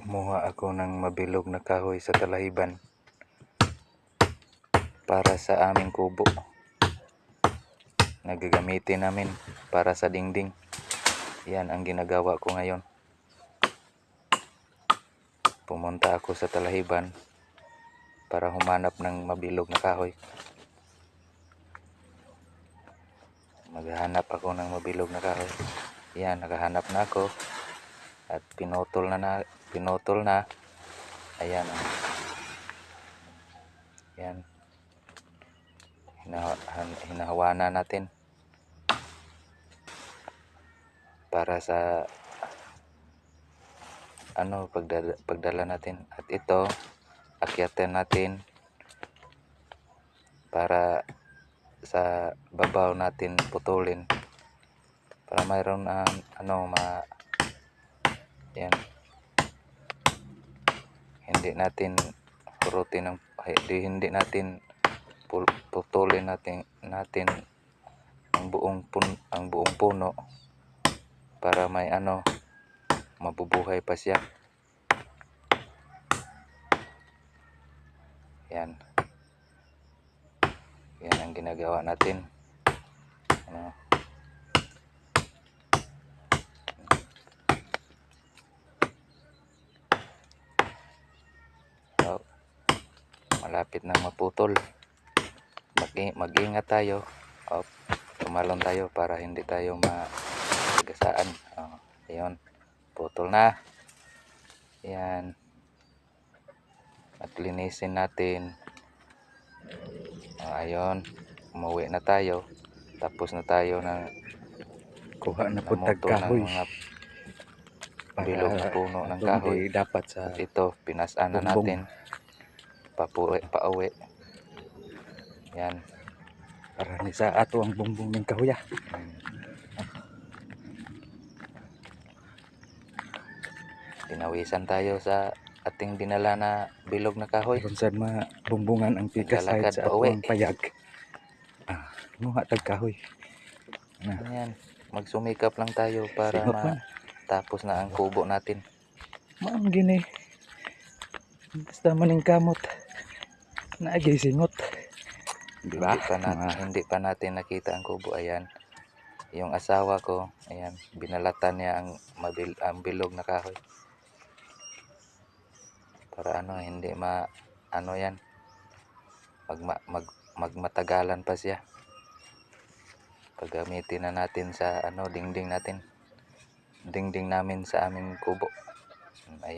Kumuha ako ng mabilog na kahoy sa Talahiban para sa aming kubo na gagamitin namin para sa dingding. Yan ang ginagawa ko ngayon. Pumunta ako sa Talahiban para humanap ng mabilog na kahoy. Maghahanap ako ng mabilog na kahoy. Yan, nakahanap na ako at pinutol na. Ayan. Yan. Hinahawanan natin para sa pagdala natin. At ito, akyatin natin para sa babaw natin putulin para mayroon yan, hindi natin putulin natin ang buong puno para may mabubuhay pa siya. Yan ang ginagawa natin. Malapit na maputol. Mag-ingat tayo. Tumalon tayo para hindi tayo magasaan. Ayun, putol na. Yan. At linisin natin. Ayun, umuwi na tayo. Tapos na tayo na kuha na po tagkahoy ng mga bilog na puno ng kahoy. Dapat sa at ito, pinasaan na natin pauwi. Yan, para ni sa ato ang bumbong ng kahoy. Pinawisan tayo sa ating dinala na bilog na kahoy. Kung saan mabumbungan ang pikas side sa ato ang payag. Muha tagkahoy. Yan, magsumikap lang tayo para matapos na ang kubo natin. Maam gini. Basta maning kamot naagay singot. Diba? Hindi pa natin nakita ang kubo. Ayan, yung asawa ko, ayan, binalatan niya ang bilog na kahoy para hindi yan, magmatagalan pa siya. Paggamitin na natin sa dingding namin sa aming kubo.